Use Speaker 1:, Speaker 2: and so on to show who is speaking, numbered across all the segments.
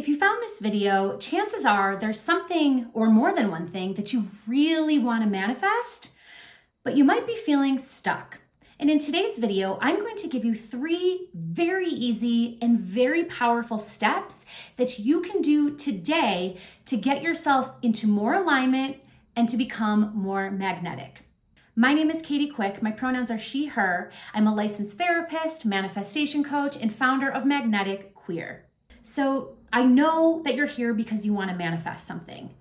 Speaker 1: If you found this video, chances are there's something or more than one thing that you really want to manifest, but you might be feeling stuck. And in today's video, I'm going to give you 3 very easy and very powerful steps that you can do today to get yourself into more alignment and to become more magnetic. My name is Katie Quick. My pronouns are she, her. I'm a licensed therapist, manifestation coach, and founder of Magnetic Queer. So I know that you're here because you want to manifest something,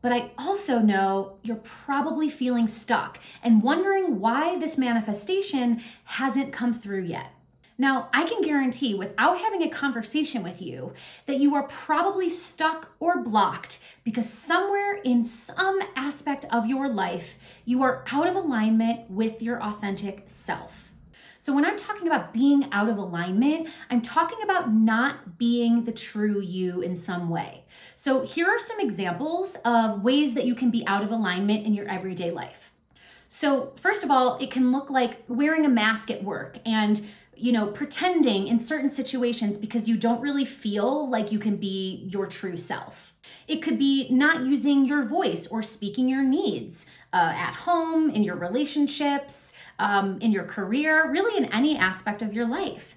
Speaker 1: but I also know you're probably feeling stuck and wondering why this manifestation hasn't come through yet. Now, I can guarantee without having a conversation with you that you are probably stuck or blocked because somewhere in some aspect of your life, you are out of alignment with your authentic self. So when I'm talking about being out of alignment, I'm talking about not being the true you in some way. So here are some examples of ways that you can be out of alignment in your everyday life. So first of all, it can look like wearing a mask at work and pretending in certain situations because you don't really feel like you can be your true self. It could be not using your voice or speaking your needs at home, in your relationships, in your career, really in any aspect of your life.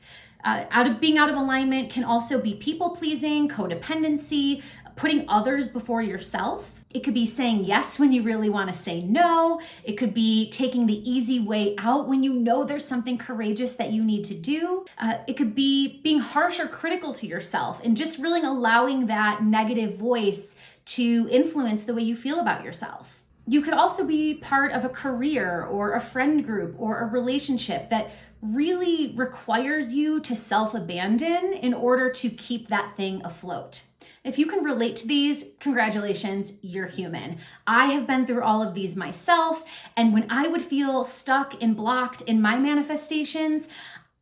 Speaker 1: Being out of alignment can also be people-pleasing, codependency, putting others before yourself. It could be saying yes when you really want to say no. It could be taking the easy way out when you know there's something courageous that you need to do. It could be being harsh or critical to yourself and just really allowing that negative voice to influence the way you feel about yourself. You could also be part of a career or a friend group or a relationship that really requires you to self-abandon in order to keep that thing afloat. If you can relate to these, congratulations, you're human. I have been through all of these myself, and when I would feel stuck and blocked in my manifestations,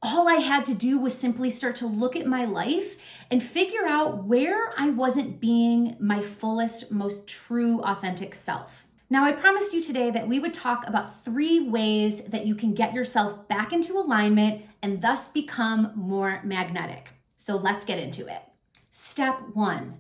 Speaker 1: all I had to do was simply start to look at my life and figure out where I wasn't being my fullest, most true, authentic self. Now, I promised you today that we would talk about 3 ways that you can get yourself back into alignment and thus become more magnetic. So let's get into it. Step 1,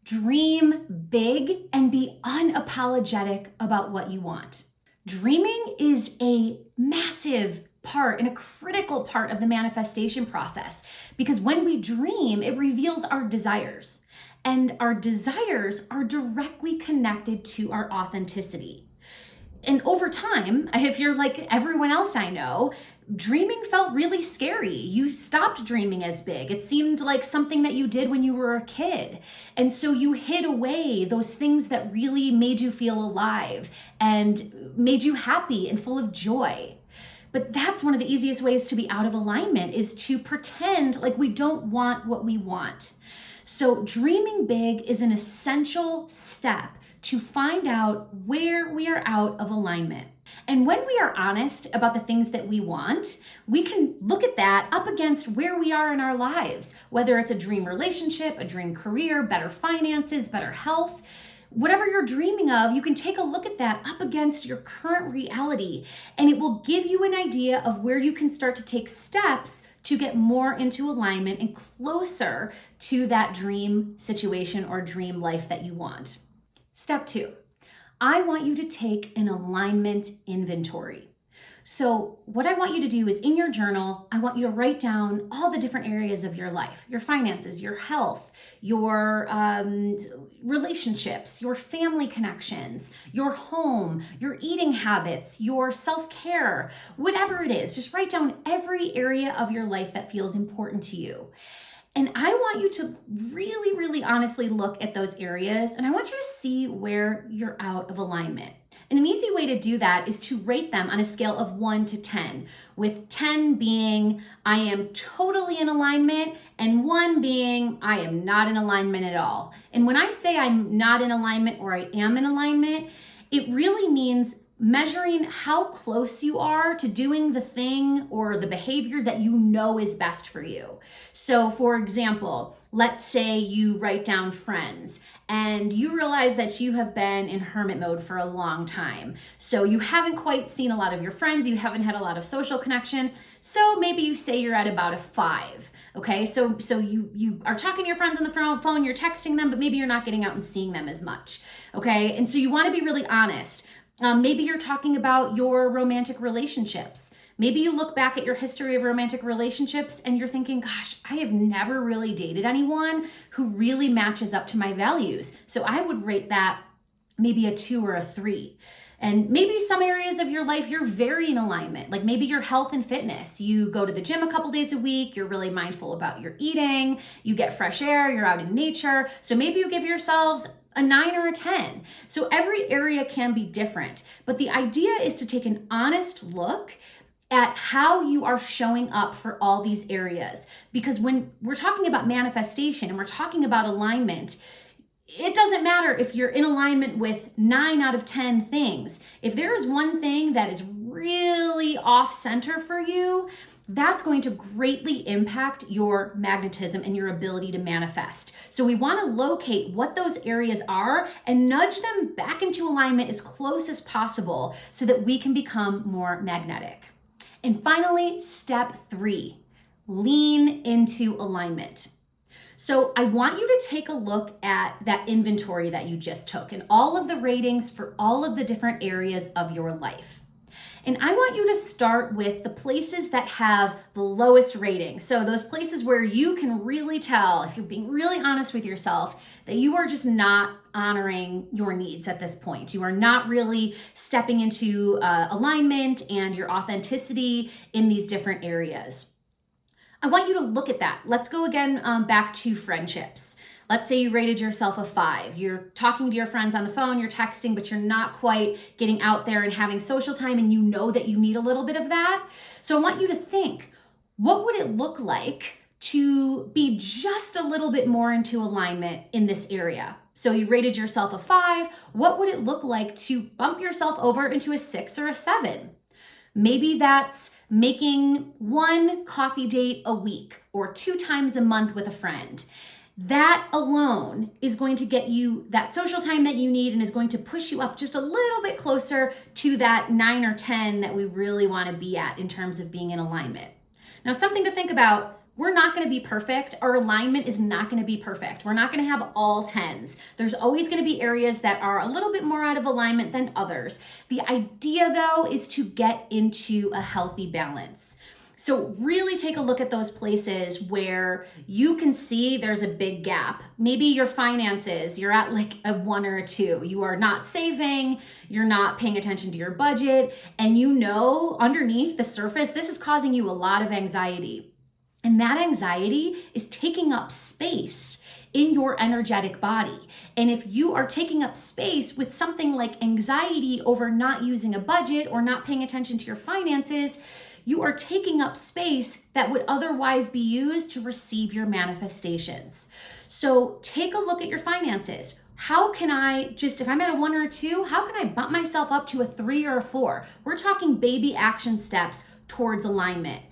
Speaker 1: dream big and be unapologetic about what you want. Dreaming is a massive part and a critical part of the manifestation process because when we dream, it reveals our desires. And our desires are directly connected to our authenticity. And over time, if you're like everyone else I know, dreaming felt really scary. You stopped dreaming as big. It seemed like something that you did when you were a kid. And so you hid away those things that really made you feel alive and made you happy and full of joy. But that's one of the easiest ways to be out of alignment is to pretend like we don't want what we want. So dreaming big is an essential step to find out where we are out of alignment. And when we are honest about the things that we want, we can look at that up against where we are in our lives, whether it's a dream relationship, a dream career, better finances, better health. Whatever you're dreaming of, you can take a look at that up against your current reality, and it will give you an idea of where you can start to take steps to get more into alignment and closer to that dream situation or dream life that you want. Step 2, I want you to take an alignment inventory. So what I want you to do is in your journal, I want you to write down all the different areas of your life, your finances, your health, your relationships, your family connections, your home, your eating habits, your self-care, whatever it is. Just write down every area of your life that feels important to you. And I want you to really, really honestly look at those areas, and I want you to see where you're out of alignment. And an easy way to do that is to rate them on a scale of 1 to 10, with 10 being I am totally in alignment and 1 being I am not in alignment at all. And when I say I'm not in alignment or I am in alignment, it really means measuring how close you are to doing the thing or the behavior that you know is best for you. So for example, let's say you write down friends and you realize that you have been in hermit mode for a long time. So you haven't quite seen a lot of your friends, you haven't had a lot of social connection. So maybe you say you're at about a 5. Okay, so you are talking to your friends on the phone, you're texting them, but maybe you're not getting out and seeing them as much. Okay, and so you want to be really honest. Maybe you're talking about your romantic relationships. Maybe you look back at your history of romantic relationships and you're thinking, gosh, I have never really dated anyone who really matches up to my values. So I would rate that maybe a 2 or a 3. And maybe some areas of your life, you're very in alignment. Like maybe your health and fitness. You go to the gym a couple days a week. You're really mindful about your eating. You get fresh air. You're out in nature. So maybe you give yourselves a 9 or a 10. So every area can be different. But the idea is to take an honest look at how you are showing up for all these areas. Because when we're talking about manifestation and we're talking about alignment, it doesn't matter if you're in alignment with 9 out of 10 things. If there is one thing that is really off center for you, that's going to greatly impact your magnetism and your ability to manifest. So we want to locate what those areas are and nudge them back into alignment as close as possible so that we can become more magnetic. And finally, step 3, lean into alignment. So I want you to take a look at that inventory that you just took and all of the ratings for all of the different areas of your life. And I want you to start with the places that have the lowest rating. So those places where you can really tell, if you're being really honest with yourself, that you are just not honoring your needs at this point. You are not really stepping into alignment and your authenticity in these different areas. I want you to look at that. Let's go again back to friendships. Let's say you rated yourself a 5. You're talking to your friends on the phone, you're texting, but you're not quite getting out there and having social time, and you know that you need a little bit of that. So I want you to think, what would it look like to be just a little bit more into alignment in this area? So you rated yourself a 5. What would it look like to bump yourself over into a 6 or a 7? Maybe that's making 1 coffee date a week or 2 times a month with a friend. That alone is going to get you that social time that you need and is going to push you up just a little bit closer to that 9 or 10 that we really want to be at in terms of being in alignment. Now, something to think about, we're not going to be perfect. Our alignment is not going to be perfect. We're not going to have all 10s. There's always going to be areas that are a little bit more out of alignment than others. The idea, though, is to get into a healthy balance. So really take a look at those places where you can see there's a big gap. Maybe your finances, you're at like a 1 or a 2. You are not saving, you're not paying attention to your budget, and you know underneath the surface, this is causing you a lot of anxiety. And that anxiety is taking up space in your energetic body. And if you are taking up space with something like anxiety over not using a budget or not paying attention to your finances, you are taking up space that would otherwise be used to receive your manifestations. So take a look at your finances. How can I just, if I'm at a 1 or a 2, how can I bump myself up to a 3 or a 4? We're talking baby action steps towards alignment.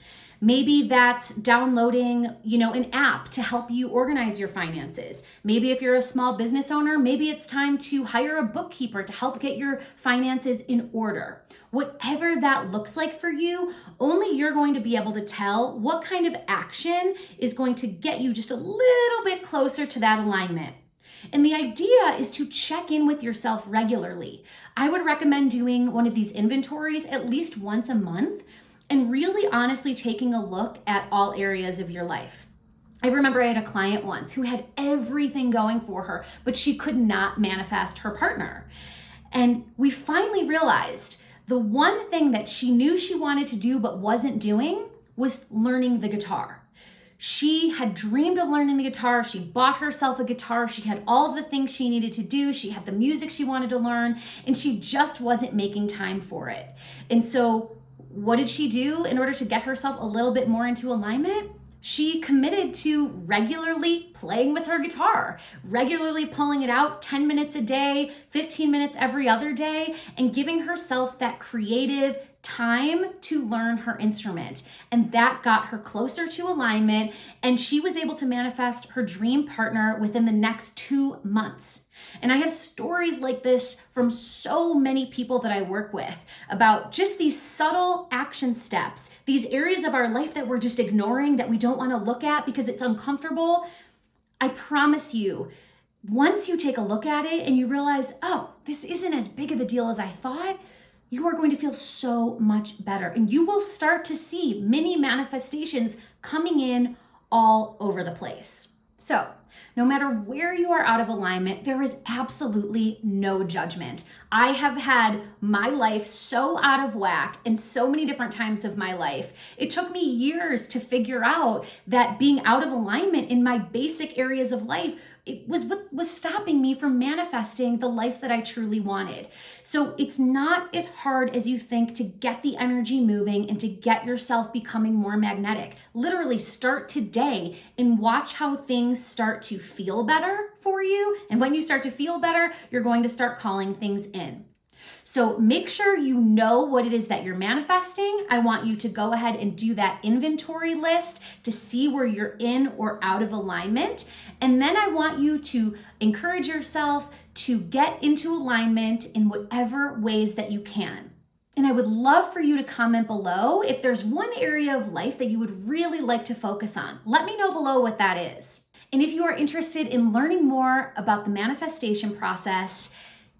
Speaker 1: Maybe that's downloading, an app to help you organize your finances. Maybe if you're a small business owner, maybe it's time to hire a bookkeeper to help get your finances in order. Whatever that looks like for you, only you're going to be able to tell what kind of action is going to get you just a little bit closer to that alignment. And the idea is to check in with yourself regularly. I would recommend doing one of these inventories at least once a month and really honestly taking a look at all areas of your life. I remember I had a client once who had everything going for her, but she could not manifest her partner. And we finally realized the one thing that she knew she wanted to do but wasn't doing was learning the guitar. She had dreamed of learning the guitar. She bought herself a guitar. She had all of the things she needed to do. She had the music she wanted to learn, and she just wasn't making time for it. And so what did she do in order to get herself a little bit more into alignment? She committed to regularly playing with her guitar, regularly pulling it out 10 minutes a day, 15 minutes every other day, and giving herself that creative time to learn her instrument. And that got her closer to alignment, and she was able to manifest her dream partner within the next 2 months. And I have stories like this from so many people that I work with about just these subtle action steps, these areas of our life that we're just ignoring, that we don't want to look at because it's uncomfortable. I promise you, once you take a look at it and you realize, oh, this isn't as big of a deal as I thought, you are going to feel so much better. And you will start to see mini manifestations coming in all over the place. So, no matter where you are out of alignment, there is absolutely no judgment. I have had my life so out of whack in so many different times of my life. It took me years to figure out that being out of alignment in my basic areas of life, it was what was stopping me from manifesting the life that I truly wanted. So it's not as hard as you think to get the energy moving and to get yourself becoming more magnetic. Literally start today and watch how things start to feel better for you. And when you start to feel better, you're going to start calling things in. So make sure you know what it is that you're manifesting. I want you to go ahead and do that inventory list to see where you're in or out of alignment. And then I want you to encourage yourself to get into alignment in whatever ways that you can. And I would love for you to comment below if there's one area of life that you would really like to focus on. Let me know below what that is. And if you are interested in learning more about the manifestation process,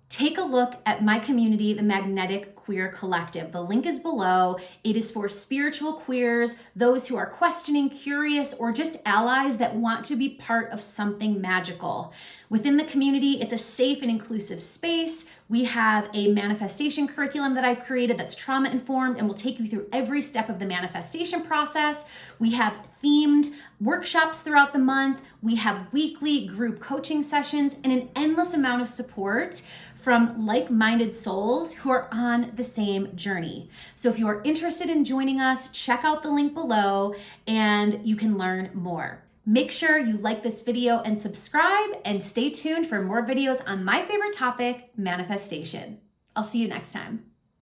Speaker 1: take a look at my community, the Magnetic Queer Collective. The link is below. It is for spiritual queers, those who are questioning, curious, or just allies that want to be part of something magical. Within the community, it's a safe and inclusive space. We have a manifestation curriculum that I've created that's trauma-informed and will take you through every step of the manifestation process. We have themed workshops throughout the month. We have weekly group coaching sessions and an endless amount of support from like-minded souls who are on the same journey. So if you are interested in joining us, check out the link below and you can learn more. Make sure you like this video and subscribe, and stay tuned for more videos on my favorite topic, manifestation. I'll see you next time.